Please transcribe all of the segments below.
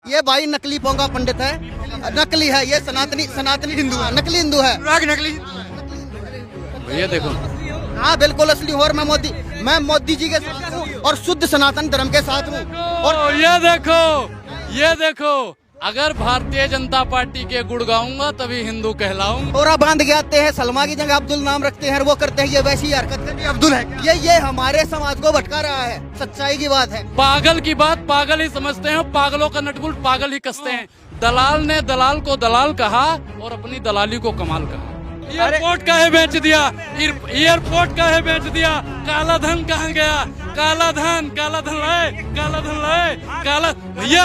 ये भाई नकली पोंगा पंडित है, नकली है, ये सनातनी हिंदू है, नकली हिंदू है, नकली। भैया देखो, हाँ बिल्कुल असली हूँ, और मैं मोदी जी के साथ हूँ और शुद्ध सनातन धर्म के साथ हूँ। और ये देखो, अगर भारतीय जनता पार्टी के गुण गाऊंगा तभी हिंदू कहलाऊंगा। और बांध के आते हैं, सलमा की जगह अब्दुल नाम रखते हैं, वो करते हैं, ये वैसी हरकत करती है। अब्दुल है ये हमारे समाज को भटका रहा है, सच्चाई की बात है। पागल की बात पागल ही समझते हैं, पागलों का नटबुल्ट पागल ही कसते हैं। दलाल ने दलाल को दलाल कहा और अपनी दलाली को कमाल कहा। एयरपोर्ट का है बेच दिया, एयरपोर्ट का है बेच दिया। काला धन कहाँ गया? काला धन लाए। भैया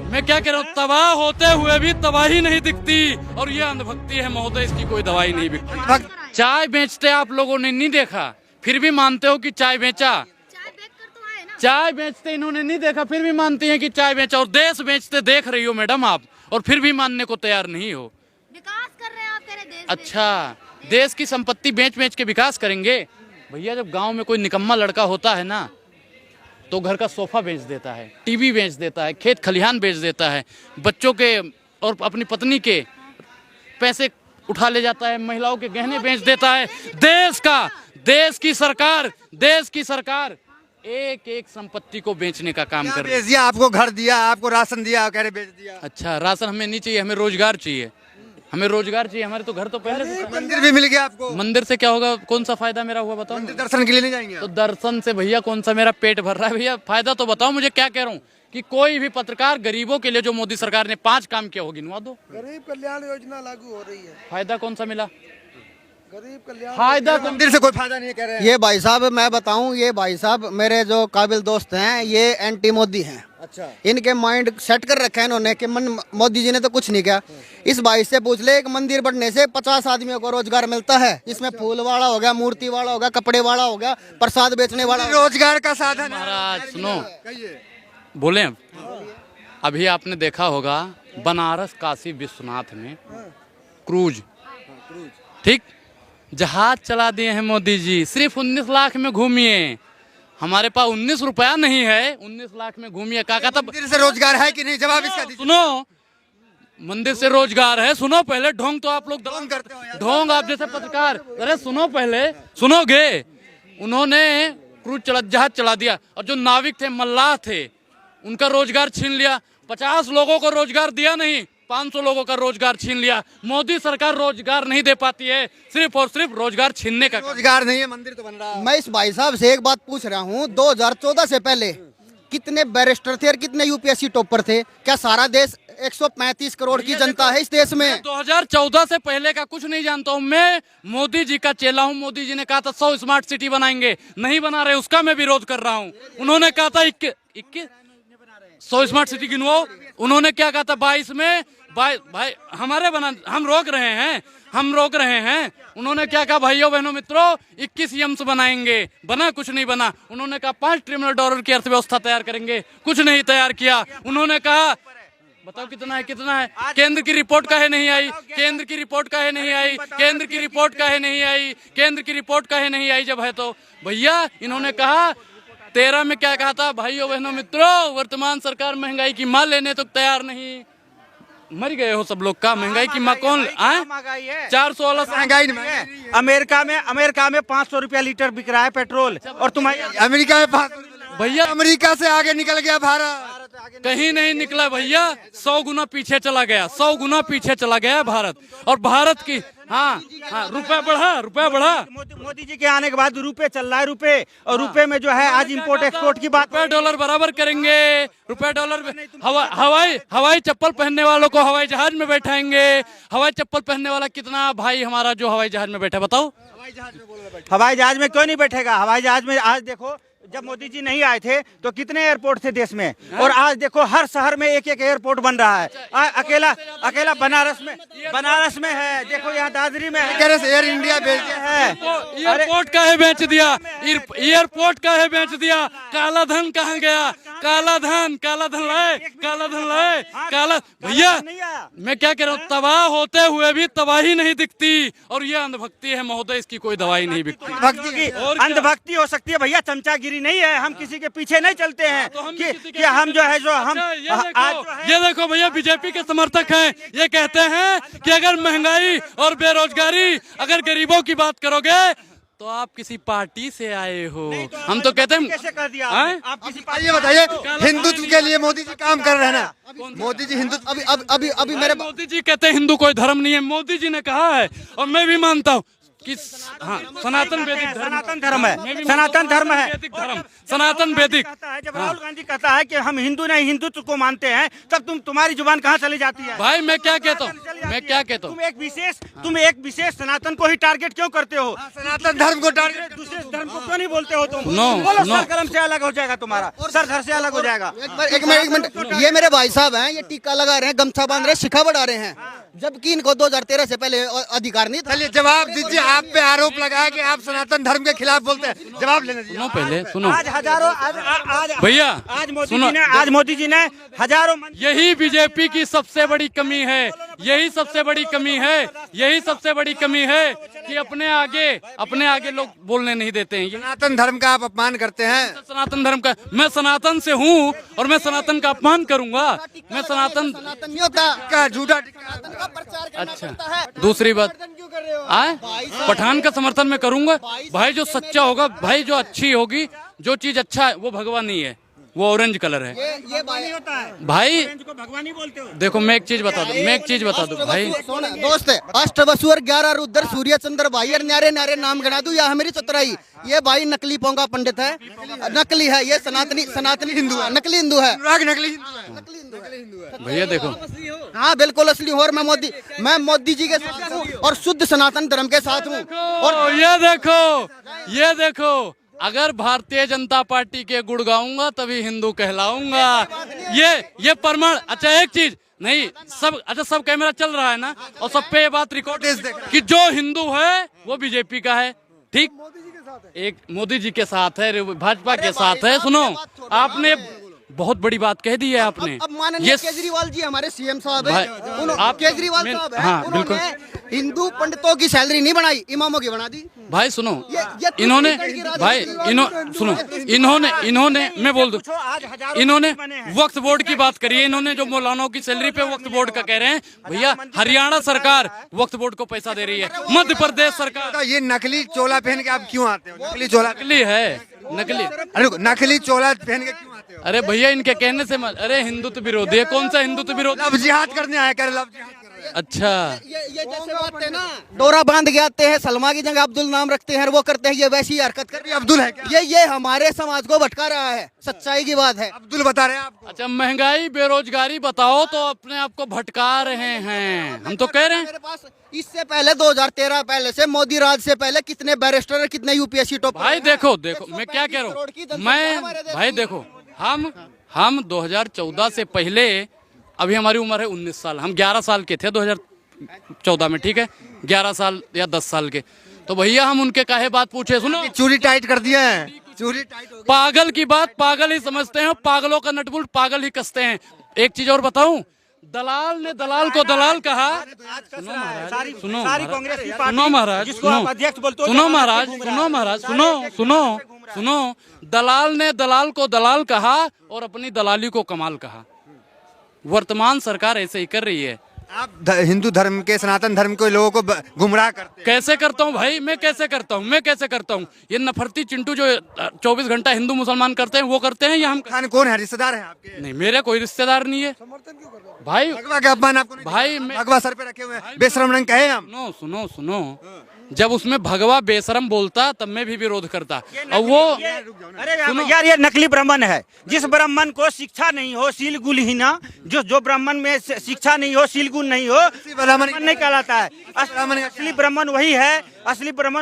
मैं क्या कह रहा हूँ, तबाह होते हुए भी तबाही नहीं दिखती, और ये अंधभक्ति है महोदय, इसकी कोई दवाई नहीं बिकती। चाय बेचते आप लोगों ने नहीं देखा, फिर भी मानते हो कि चाय बेचा। चाय बेचते इन्होंने नहीं देखा, फिर भी मानती हैं कि चाय बेचा। और देश बेचते देख रही हो मैडम आप, और फिर भी मानने को तैयार नहीं हो। विकास कर रहे हैं आप, तेरे देश। अच्छा, देश की संपत्ति बेच के विकास करेंगे? भैया जब गांव में कोई निकम्मा लड़का होता है ना, तो घर का सोफा बेच देता है, टीवी बेच देता है, खेत खलिहान बेच देता है, बच्चों के और अपनी पत्नी के पैसे उठा ले जाता है, महिलाओं के गहने बेच देता है। देश की सरकार एक एक संपत्ति को बेचने का काम कर रही है। बेच दिया, आपको घर दिया, आपको राशन दिया, कह रहे बेच दिया। अच्छा, राशन हमें नहीं चाहिए, हमें रोजगार चाहिए। हमारे तो घर तो पहले से। मंदिर भी मिल गया आपको। मंदिर से क्या होगा? कौन सा फायदा मेरा हुआ बताओ? मंदिर दर्शन के लिए नहीं जाएंगे? तो दर्शन से भैया कौन सा मेरा पेट भर रहा है? भैया फायदा तो बताओ मुझे। क्या कह रहा हूँ कि कोई भी पत्रकार गरीबों के लिए जो मोदी सरकार ने 5 काम किया, होगी गिनवा दो। गरीब कल्याण योजना लागू हो रही है। फायदा कौन सा मिला? गरीब कल्याण फायदा मंदिर से कोई फायदा नहीं कह रहे हैं। ये भाई साहब मैं बताऊं, ये भाई साहब मेरे जो काबिल दोस्त हैं, ये एंटी मोदी हैं। अच्छा, इनके माइंड सेट कर रखा है इन्होंने कि मोदी जी ने तो कुछ नहीं किया। इस भाई से पूछ ले, एक मंदिर बनने से 50 आदमियों को रोजगार मिलता है, जिसमें फूल वाला हो गया, मूर्ति वाला हो गया, कपड़े वाला हो गया, प्रसाद बेचने वाला। रोजगार का साधन। महाराज सुनो, बोले अभी आपने देखा होगा बनारस काशी विश्वनाथ में क्रूज, ठीक, जहाज चला दिए हैं मोदी जी। सिर्फ 19 लाख में घूमिए। हमारे पास 19 रुपया नहीं है, 19 लाख में घूमिए। काका तब मंदिर से रोजगार है कि नहीं? जवाब इसका दीजिए। सुनो, मंदिर से रोजगार है। सुनो पहले, ढोंग तो आप लोग ढोंग करते हो यार। ढोंग आप जैसे पत्रकार, अरे सुनो पहले, सुनोगे? उन्होंने क्रूज जहाज चला दिया, और जो नाविक थे, मल्लाह थे, उनका रोजगार छीन लिया। 50 लोगों को रोजगार दिया नहीं, 500 लोगों का रोजगार छीन लिया। मोदी सरकार रोजगार नहीं दे पाती है, सिर्फ और सिर्फ रोजगार छीनने का। रोजगार नहीं है, मंदिर तो बन रहा है। मैं इस भाई साहब से एक बात पूछ रहा हूँ, 2014 से पहले कितने बैरिस्टर थे और कितने यूपीएससी टॉपर थे? क्या सारा देश 135 करोड़ की जनता है इस देश में? 2014 से पहले का कुछ नहीं जानता हूँ मैं। मोदी जी का चेला हूँ। मोदी जी ने कहा था 100 स्मार्ट सिटी बनाएंगे, नहीं बना रहे, उसका मैं विरोध कर रहा हूँ। उन्होंने कहा था 100 स्मार्ट सिटी गिनवाओ। उन्होंने क्या कहा था 22 में? भाई हमारे हम रोक रहे हैं। उन्होंने क्या कहा भाइयों बहनों मित्रों, 21 यम्स बनाएंगे, बना कुछ नहीं बना। उन्होंने कहा $5 ट्रिलियन की अर्थव्यवस्था तैयार करेंगे, कुछ नहीं तैयार किया। उन्होंने कहा बताओ कितना है? केंद्र की रिपोर्ट काहे नहीं आई? केंद्र की रिपोर्ट काहे नहीं आई जब है तो? भैया इन्होंने कहा 13 में क्या कहा था? भाइयों बहनों मित्रों, वर्तमान सरकार महंगाई की मां लेने तो तैयार नहीं। मर गए हो सब लोग का। महंगाई की मां कौन आए? 416 महंगाई नहीं। अमेरिका में 500 रुपया लीटर बिक रहा है पेट्रोल, और तुम्हारे अमेरिका में 500। भैया अमेरिका से आगे निकल गया भारत। कहीं नहीं निकला भैया, 100 गुना पीछे चला गया भारत। और भारत की हाँ रुपया बढ़ा। मोदी जी के आने के बाद रुपए चल रहा है, रुपए में जो है आज इंपोर्ट एक्सपोर्ट की बात। रुपया डॉलर बराबर करेंगे, रुपया डॉलर। हवाई चप्पल पहनने वालों को हवाई जहाज में बैठाएंगे। हवाई चप्पल पहनने वाला कितना भाई हमारा जो हवाई जहाज में बैठा, बताओ? हवाई जहाज में क्यों नहीं बैठेगा? हवाई जहाज में आज देखो, जब मोदी जी नहीं आए थे तो कितने एयरपोर्ट थे देश में, और आज देखो हर शहर में एक एयरपोर्ट बन रहा है। अकेला बनारस में है, देखो यहाँ दादरी में है। एयर इंडिया भेजते हैं। एयरपोर्ट का है बेच दिया। काला धन कहाँ गया? काला धन लाए। भैया मैं क्या कह रहा हूँ, तबाह होते हुए भी तबाही नहीं दिखती, और ये अंधभक्ति है महोदय, इसकी कोई दवाई नहीं बिकती। अंधभक्ति हो सकती है भैया, चमचागिरी दादागिरी नहीं है, हम किसी के पीछे नहीं चलते हैं तो हम कि किसी के कि हम जो है जो हम अच्छा, आज जो है ये देखो भैया बीजेपी के समर्थक हैं, ये कहते हैं कि अगर महंगाई और बेरोजगारी, अगर गरीबों की बात करोगे तो आप किसी पार्टी से आए हो। हम तो कहते हैं कैसे कर दिया हैं? आपने? आप किसी ये बताइए हिंदुत्व के लिए मोदी जी काम कर रहे हैं ना? मोदी जी हिंदुत्व अभी मेरे मोदी जी कहते हैं हिंदू कोई धर्म नहीं है। मोदी जी ने कहा है और मैं भी मानता हूँ कि हाँ सनातन वैदिक धर्म, सनातन धर्म है, मैं भी सनातन धर्म है, वैदिक धर्म, सनातन वैदिक। कहता है, जब राहुल गांधी कहता है कि हम हिंदू नहीं हिंदुत्व को मानते हैं, तब तुम्हारी जुबान कहाँ चली जाती है? भाई मैं क्या कहता हूँ, मैं क्या कहता हूँ, तुम एक विशेष सनातन को ही टारगेट क्यों करते हो? सनातन धर्म को टारगेट दूसरे धर्म को क्यों नहीं बोलते हो तुम? सुनो, बोलो, सुनो। सर कलम से अलग हो जाएगा तुम्हारा, सर धर से अलग हो जाएगा। एक मिनट ये मेरे भाई साहब हैं, ये टीका लगा रहे हैं, गमछा बांध रहे हैं, शिखा बढ़ा रहे हैं, जबकि इनको 2013 से पहले अधिकार नहीं था। चलिए जवाब दीजिए, आप पे आरोप लगा है कि आप सनातन धर्म के खिलाफ बोलते हैं, जवाब लेना चाहिए। सुनो पहले सुनो आज हजारों आज भैया, आज मोदी जी ने हजारों यही बीजेपी की सबसे बड़ी कमी है, यही सबसे बड़ी कमी है, यही सबसे बड़ी कमी है कि अपने आगे लोग बोलने नहीं देते हैं। ये सनातन धर्म का आप अपमान करते हैं। सनातन धर्म का, मैं सनातन से हूँ और मैं सनातन का अपमान करूंगा? मैं सनातन नहीं होता का झूठा का प्रचार करना अच्छा पड़ता है। दूसरी बात क्यों कर रहे हो? आए पठान का समर्थन मैं करूंगा। भाई जो सच्चा होगा, भाई जो अच्छी होगी, जो चीज अच्छा है वो भगवान नहीं है, वो ऑरेंज कलर है ये भाई होता है, भाई। को भगवान ही बोलते हो। देखो मैं एक चीज बता दूं भाई, दोस्त है अष्टवसुर 11 रुद्र सूर्य चंद्र भाई और न्यारे न्यारे नाम गिना दूं या हमारी चतुराई। ये भाई नकली पोंगा पंडित है, नकली है, ये सनातनी हिंदू है, नकली हिंदू है, नकली हिंदू है। भैया देखो हाँ बिल्कुल असली हूँ और मैं मोदी जी के साथ हूँ और शुद्ध सनातन धर्म के साथ हूँ। और ये देखो अगर भारतीय जनता पार्टी के गुण गाऊंगा तभी हिंदू कहलाऊंगा। ये प्रमाण। अच्छा एक चीज नहीं, सब कैमरा चल रहा है ना, और सब पे ये बात रिकॉर्ड कि जो हिंदू है वो बीजेपी का है, ठीक? एक मोदी जी के साथ है, भाजपा के साथ है। सुनो, आपने बहुत बड़ी बात कह दी है आपने। अब माननीय केजरीवाल जी हमारे सीएम साहब हैं, आप केजरीवाल साहब हैं, हाँ, उन्होंने हिंदू पंडितों की सैलरी नहीं बढ़ाई, इमामों की बढ़ा दी। भाई सुनो, ये इन्होंने मैं बोल दूं, इन्होंने वक्फ बोर्ड की बात करी है, इन्होंने जो मौलानाओं की सैलरी पे वक्फ बोर्ड का कह रहे हैं। भैया हरियाणा सरकार वक्फ बोर्ड को पैसा दे रही है, मध्य प्रदेश सरकार। तो ये नकली चोला पहन के आप क्यों आते हो? नकली चोला, नकली है, नकली। अरे नकली चोला पहन के क्यों आते हो? अरे भैया इनके कहने से अरे हिंदुत्व विरोधी है, कौन सा हिंदुत्व विरोधी? लव जिहाद करने आया कर, लव जिहाद कर रहे हैं। अच्छा ये जैसे बात है ना, डोरा बांध के आते हैं, सलमा की जगह अब्दुल नाम रखते हैं, वो करते हैं, ये वैसी हरकत कर। अब्दुल है क्या? ये हमारे समाज को भटका रहा है, सच्चाई की बात है। अब्दुल बता रहे हैं आपको। अच्छा, महंगाई बेरोजगारी बताओ तो अपने आप को भटका रहे हैं। हम तो कह रहे हैं मेरे पास इससे पहले 2013 पहले से मोदी राज से पहले कितने बैरिस्टर और कितने यूपीएससी टॉपर। भाई देखो मैं क्या कह रहा हूँ, मैं भाई देखो हम 2014 से पहले, अभी हमारी उम्र है 19 साल, हम 11 साल के थे 2014 में, ठीक है, 11 साल या 10 साल के। तो भैया हम उनके काहे बात पूछे? सुनो, चूड़ी टाइट कर दिए हैं, चूड़ी टाइट हो गई। पागल की बात पागल ही समझते हैं, पागलों का नटबुल्ट पागल ही कसते हैं। एक चीज और बताऊं, दलाल ने दलाल को दलाल कहा। सुनो महाराज, सुनो, दलाल ने दलाल को दलाल कहा और अपनी दलाली को कमाल कहा। वर्तमान सरकार ऐसे ही कर रही है। आप हिंदू धर्म के, सनातन धर्म के लोगों को गुमराह करते हैं। कैसे करता हूँ भाई, मैं कैसे करता हूँ? ये नफरती चिंटू जो 24 घंटा हिंदू मुसलमान करते हैं वो करते हैं, या हम? खान कौन है? रिश्तेदार है आपके? नहीं, मेरे कोई रिश्तेदार नहीं है भाई। भगवा का अपमान आपको नहीं? भाई भगवा सर पे रखे हुए हैं, बेशरम रंग कहे हम। सुनो, जब उसमें भगवा बेशरम बोलता तब मैं भी विरोध करता। और वो अरे यार ये नकली ब्राह्मण है। जिस ब्राह्मण को शिक्षा नहीं हो, सीलगुल ही ना, जो ब्राह्मण में शिक्षा नहीं हो, सीलगुल नहीं हो, ब्राह्मण नहीं कहलाता है। असली ब्राह्मण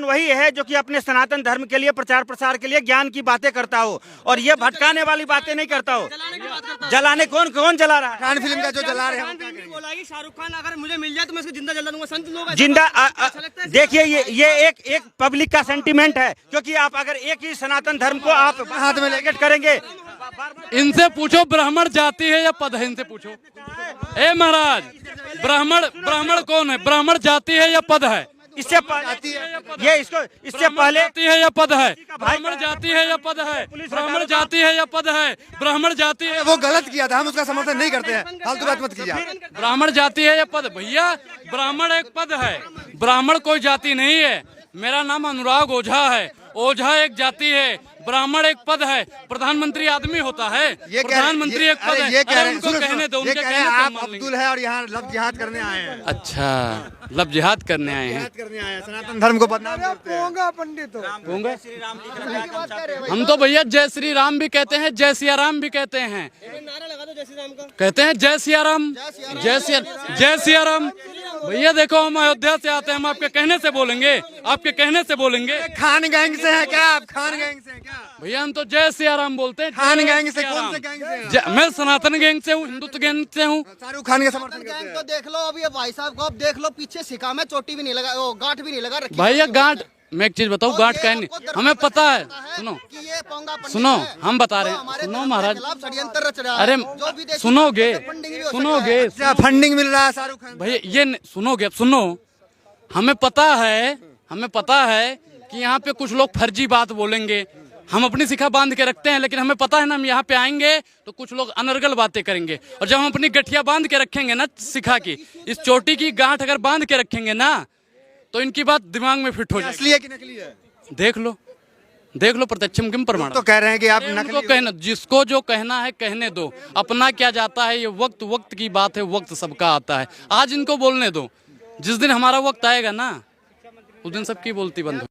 वही है जो कि अपने सनातन धर्म के लिए प्रचार प्रसार के लिए ज्ञान की बातें करता हो, और ये भटकाने वाली बातें नहीं करता हो। जलाने कौन जला रहा है? खान फिल्म का जो जला रहे हैं, शाहरुख खान अगर मुझे मिल जाए तो मैं इसको जिंदा जला दूंगा। संत लोग जिंदा देखिए, ये एक पब्लिक का सेंटीमेंट है, क्योंकि आप अगर एक ही सनातन धर्म को आप हाथ में लेकर करेंगे। इनसे पूछो ब्राह्मण जाति है या पद है, इनसे पूछो। ए महाराज, ब्राह्मण कौन है? ब्राह्मण जाति है या पद है? इससे पहले ये इसको इससे पहले जाति है या पद है? का भाई ब्राह्मण जाति है या पद है? पुलिस ब्राह्मण हटाओ। जाति है या पद है? ब्राह्मण जाति है, वो गलत किया था, हम उसका समर्थन नहीं करते हैं, फालतू बात मत कीजिए आप। ब्राह्मण जाति है या पद? भैया ब्राह्मण एक पद है, ब्राह्मण कोई जाति नहीं है। मेरा नाम अनुराग ओझा है, ओझा एक जाति है, ब्राह्मण एक पद है। प्रधानमंत्री आदमी होता है, प्रधानमंत्री एक पद है। ये कह अरे रहे हैं, उनको सुनो, कहने दो, ये उनके कह रहे कहने हैं पे आप मान लेंगे। अब्दुल है और यहाँ लव जिहाद करने आए हैं। अच्छा, लब जिहाद करने आए हैं। जिहाद करने आए हैं, सनातन धर्म को बदनाम करते हैं। होंगे? हम तो भैया जय श्री राम भी कहते हैं, जय सिया राम भी कहते हैं। नारा लगा दो जय श्री राम का। कहते हैं जय सिया राम, जय सिया राम। भैया देखो, हम अयोध्या से आते हैं, हम आपके कहने से बोलेंगे, आपके कहने से बोलेंगे। खान गैंग से है क्या आप? खान गैंग से है क्या? भैया हम तो जय सिया राम बोलते हैं। खान जय गैंग से सिया कौन राम। से गैंग से हैं? मैं सनातन गैंग से हूँ, हिंदुत्व गैंग से हूँ। शाहरुख खान के समर्थन करते गैंग हैं। को देख लो, अभी ये भाई साहब को अब देख लो, पीछे सिका में चोटी भी नहीं लगा, वो गांठ भी नहीं लगा रखी। भैया गांठ, मैं एक चीज बताऊँ, गांठ का नहीं, हमें पता है। सुनो कि ये पोंगा पंडित सुनो, है, हम बता रहे तो हैं, हमारे सुनो धर्म के महाराज। खिलाफ षड्यंत्र रच रहा है। अरे जो विदेशी सुनोगे, फंडिंग भी हो सकता सुनोगे, है। क्या फंडिंग मिल रहा है शाहरुख खान? भैया ये सुनोगे, सुनो, हमें पता है कि यहाँ पे कुछ लोग फर्जी बात बोलेंगे। हम अपनी शिखा बांध के रखते हैं, लेकिन हमें पता है ना, हम यहाँ पे आएंगे तो कुछ लोग अनर्गल बातें करेंगे। और जब हम अपनी गठिया बांध के रखेंगे ना, शिखा की इस चोटी की गांठ अगर बांध के रखेंगे ना, तो इनकी बात दिमाग में फिट हो जाएगी। असली है कि नकली है? देख लो प्रत्यक्षम किम प्रमाण। तो कह रहे हैं कि आप उनको नकली हो। कहना, जिसको जो कहना है कहने दो, अपना क्या जाता है, ये वक्त की बात है, वक्त सबका आता है। आज इनको बोलने दो, जिस दिन हमारा वक्त आएगा ना, उस दिन सबकी बोलती बंद हो।